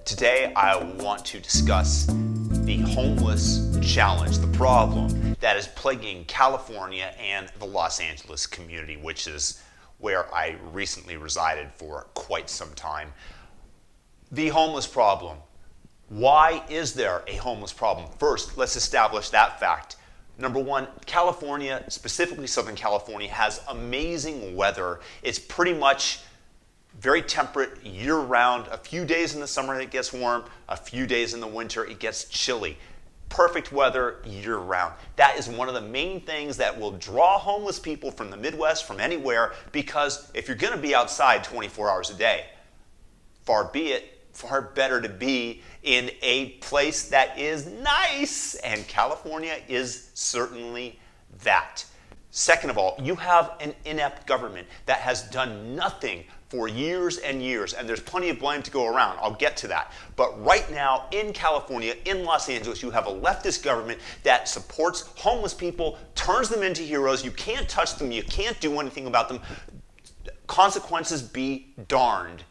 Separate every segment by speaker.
Speaker 1: Today I want to discuss the homeless challenge, the problem that is plaguing California and the Los Angeles community, which is where I recently resided for quite some time. The homeless problem. Why is there a homeless problem? First, let's establish that fact. Number one, California, specifically Southern California, has amazing weather. It's pretty much very temperate year-round. A few days in the summer it gets warm, a few days in the winter it gets chilly. Perfect weather year-round. That is one of the main things that will draw homeless people from the Midwest, from anywhere, because if you're going to be outside 24 hours a day, far better to be in a place that is nice, and California is certainly that. Second of all, you have an inept government that has done nothing for years and years, and there's plenty of blame to go around. I'll get to that. But right now in California, in Los Angeles, you have a leftist government that supports homeless people, turns them into heroes. You can't touch them. You can't do anything about them. Consequences be darned.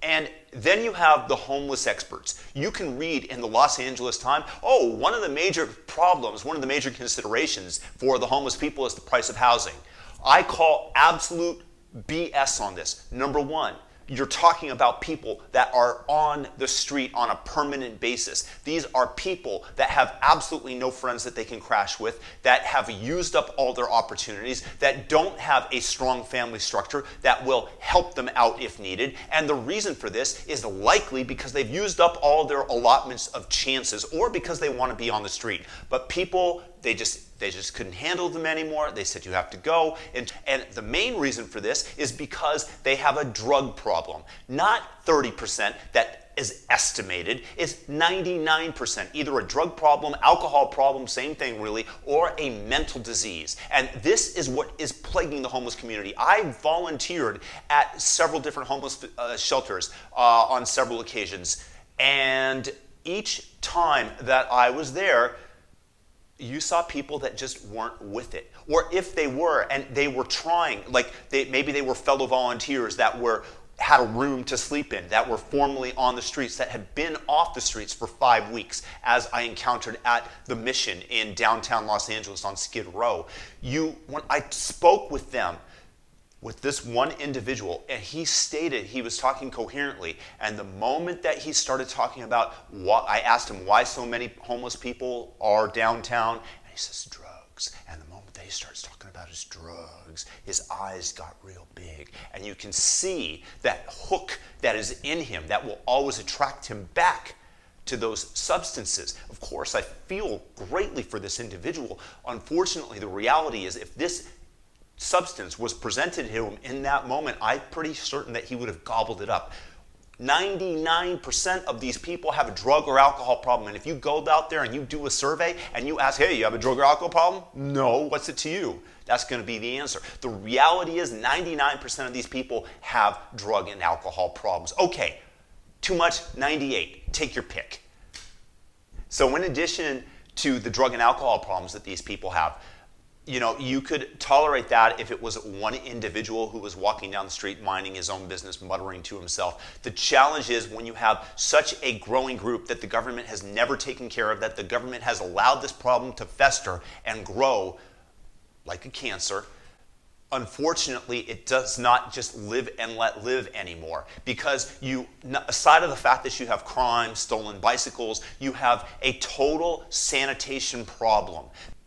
Speaker 1: And then you have the homeless experts. You can read in the Los Angeles Times, one of the major problems, one of the major considerations for the homeless people is the price of housing. I call absolute BS on this. Number one, you're talking about people that are on the street on a permanent basis. These are people that have absolutely no friends that they can crash with, that have used up all their opportunities, that don't have a strong family structure that will help them out if needed. And the reason for this is likely because they've used up all their allotments of chances, or because they want to be on the street. But people, they just couldn't handle them anymore. They said you have to go. And the main reason for this is because they have a drug problem. Not 30% that is estimated. It's 99%. Either a drug problem, alcohol problem, same thing really, or a mental disease. And this is what is plaguing the homeless community. I volunteered at several different homeless shelters on several occasions. And each time that I was there, you saw people that just weren't with it. Or if they were, and they were trying, maybe they were fellow volunteers that had a room to sleep in, that were formerly on the streets, that had been off the streets for 5 weeks, as I encountered at the Mission in downtown Los Angeles on Skid Row. When I spoke with them, with this one individual, and he stated he was talking coherently, and the moment that he started talking about I asked him why so many homeless people are downtown, and he says drugs. And the moment that he starts talking about his drugs, his eyes got real big, and you can see that hook that is in him that will always attract him back to those substances. Of course, I feel greatly for this individual. Unfortunately, the reality is if this substance was presented to him in that moment, I'm pretty certain that he would have gobbled it up. 99% of these people have a drug or alcohol problem, and if you go out there and you do a survey and you ask, hey, you have a drug or alcohol problem? No, what's it to you? That's going to be the answer. The reality is 99% of these people have drug and alcohol problems. Okay, too much, 98. Take your pick. So in addition to the drug and alcohol problems that these people have, you could tolerate that if it was one individual who was walking down the street minding his own business, muttering to himself. The challenge is when you have such a growing group that the government has never taken care of, that the government has allowed this problem to fester and grow like a cancer. Unfortunately, it does not just live and let live anymore, because aside of the fact that you have crime, stolen bicycles, you have a total sanitation problem.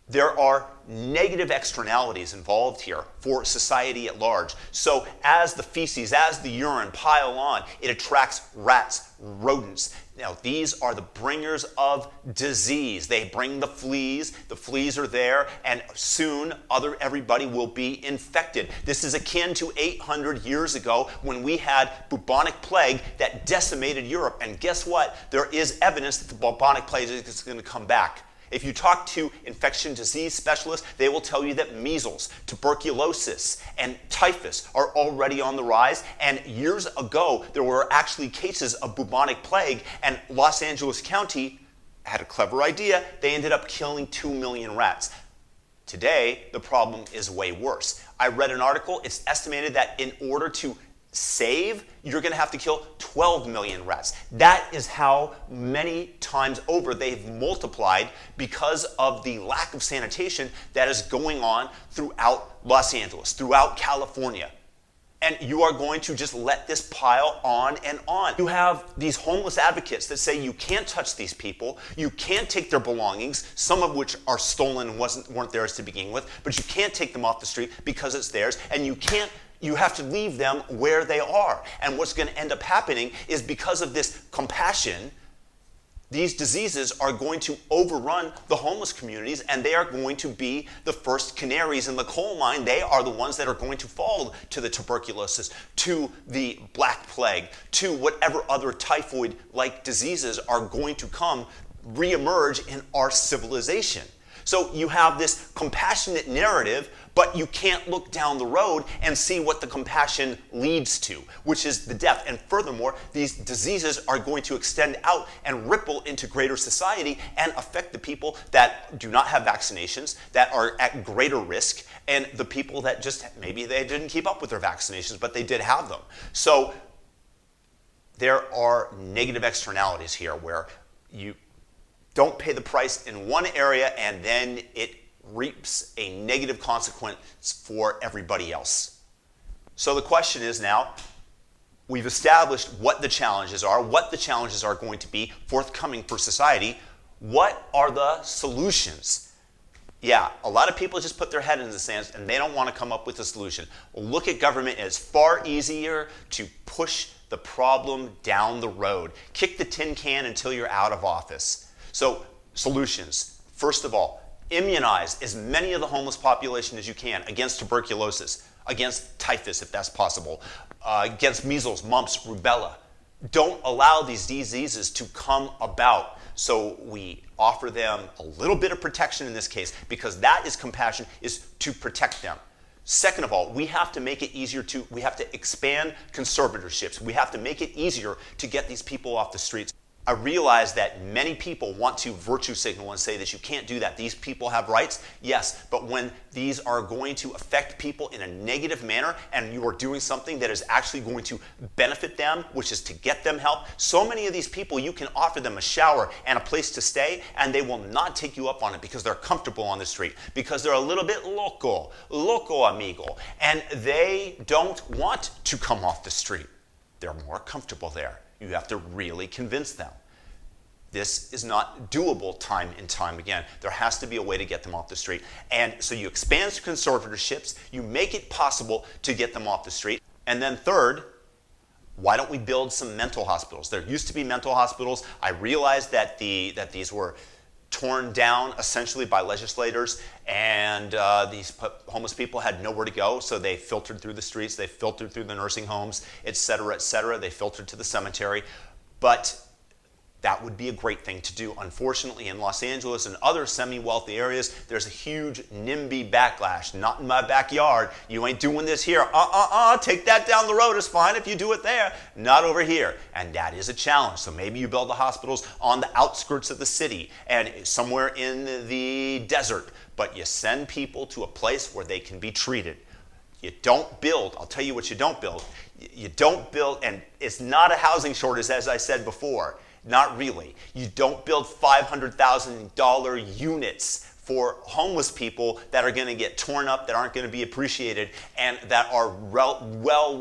Speaker 1: There are negative externalities involved here for society at large. So as the feces, as the urine pile on, it attracts rats, rodents. Now, these are the bringers of disease. They bring the fleas. The fleas are there, and soon everybody will be infected. This is akin to 800 years ago when we had bubonic plague that decimated Europe. And guess what? There is evidence that the bubonic plague is going to come back. If you talk to infectious disease specialists, they will tell you that measles, tuberculosis, and typhus are already on the rise. And years ago, there were actually cases of bubonic plague, and Los Angeles County had a clever idea. They ended up killing 2 million rats. Today, the problem is way worse. I read an article. It's estimated that in order to save, you're going to have to kill 12 million rats. That is how many times over they've multiplied because of the lack of sanitation that is going on throughout Los Angeles, throughout California. And you are going to just let this pile on and on. You have these homeless advocates that say you can't touch these people, you can't take their belongings, some of which are stolen and weren't theirs to begin with, but you can't take them off the street because it's theirs, and you have to leave them where they are. And what's going to end up happening is because of this compassion, these diseases are going to overrun the homeless communities, and they are going to be the first canaries in the coal mine. They are the ones that are going to fall to the tuberculosis, to the Black Plague, to whatever other typhoid-like diseases are going to come, reemerge in our civilization. So you have this compassionate narrative, but you can't look down the road and see what the compassion leads to, which is the death. And furthermore, these diseases are going to extend out and ripple into greater society and affect the people that do not have vaccinations, that are at greater risk, and the people that just, maybe they didn't keep up with their vaccinations, but they did have them. So there are negative externalities here where you don't pay the price in one area and then it reaps a negative consequence for everybody else. So the question is now, we've established what the challenges are going to be forthcoming for society. What are the solutions? Yeah, a lot of people just put their head in the sand and they don't want to come up with a solution. Well, look at government. It's far easier to push the problem down the road. Kick the tin can until you're out of office. So, solutions. First of all, immunize as many of the homeless population as you can against tuberculosis, against typhus if that's possible, against measles, mumps, rubella. Don't allow these diseases to come about. So we offer them a little bit of protection in this case, because that is compassion, is to protect them. Second of all, we have to make it easier we have to expand conservatorships. We have to make it easier to get these people off the streets. I realize that many people want to virtue signal and say that you can't do that. These people have rights, yes, but when these are going to affect people in a negative manner and you are doing something that is actually going to benefit them, which is to get them help, so many of these people you can offer them a shower and a place to stay and they will not take you up on it because they're comfortable on the street, because they're a little bit loco amigo, and they don't want to come off the street. They're more comfortable there. You have to really convince them. This is not doable time and time again. There has to be a way to get them off the street. And so you expand conservatorships, you make it possible to get them off the street. And then third, why don't we build some mental hospitals? There used to be mental hospitals. I realized that these were torn down essentially by legislators, and these homeless people had nowhere to go, so they filtered through the streets, they filtered through the nursing homes, et cetera, they filtered to the cemetery. But that would be a great thing to do. Unfortunately, in Los Angeles and other semi-wealthy areas, there's a huge NIMBY backlash. Not in my backyard. You ain't doing this here. Take that down the road. It's fine if you do it there. Not over here. And that is a challenge. So maybe you build the hospitals on the outskirts of the city and somewhere in the desert, but you send people to a place where they can be treated. You don't build, I'll tell you what you don't build. You don't build, and it's not a housing shortage, as I said before. Not really. You don't build $500,000 units for homeless people that are going to get torn up, that aren't going to be appreciated, and that are well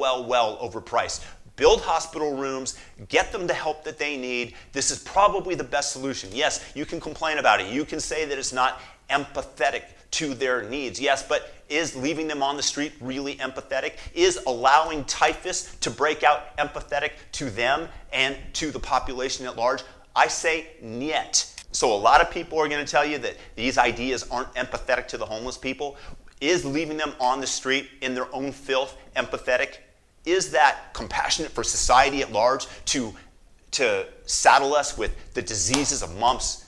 Speaker 1: overpriced. Build hospital rooms, get them the help that they need. This is probably the best solution. Yes, you can complain about it. You can say that it's not empathetic to their needs. Yes, but is leaving them on the street really empathetic? Is allowing typhus to break out empathetic to them and to the population at large? I say niet. So a lot of people are going to tell you that these ideas aren't empathetic to the homeless people. Is leaving them on the street in their own filth empathetic? Is that compassionate for society at large to saddle us with the diseases of mumps,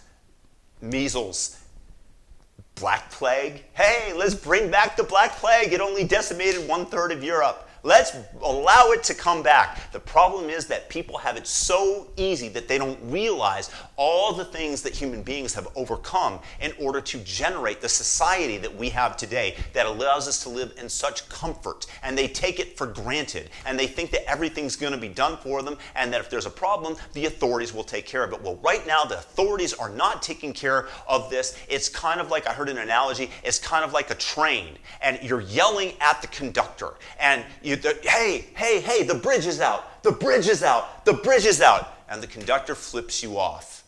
Speaker 1: measles, Black Plague? Hey, let's bring back the Black Plague. It only decimated 1/3 of Europe. Let's allow it to come back. The problem is that people have it so easy that they don't realize all the things that human beings have overcome in order to generate the society that we have today that allows us to live in such comfort. And they take it for granted. And they think that everything's going to be done for them and that if there's a problem, the authorities will take care of it. Well, right now, the authorities are not taking care of this. It's kind of like, I heard an analogy, it's kind of like a train. And you're yelling at the conductor. And hey, the bridge is out, the bridge is out, the bridge is out. And the conductor flips you off.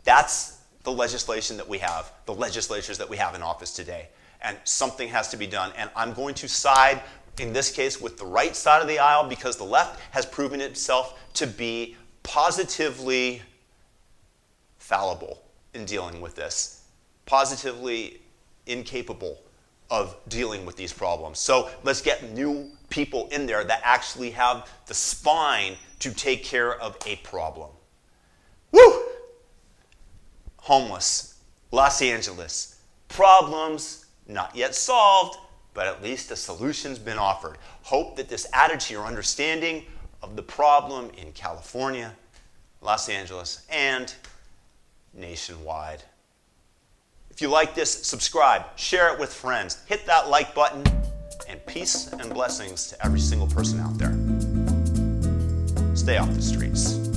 Speaker 1: That's the legislation that we have, the legislatures that we have in office today. And something has to be done. And I'm going to side, in this case, with the right side of the aisle because the left has proven itself to be positively fallible in dealing with this, positively incapable of dealing with these problems. So let's get new people in there that actually have the spine to take care of a problem. Woo! Homeless, Los Angeles, problems not yet solved, but at least a solution's been offered. Hope that this added to your understanding of the problem in California, Los Angeles, and nationwide. If you like this, subscribe, share it with friends, hit that like button, and peace and blessings to every single person out there. Stay off the streets.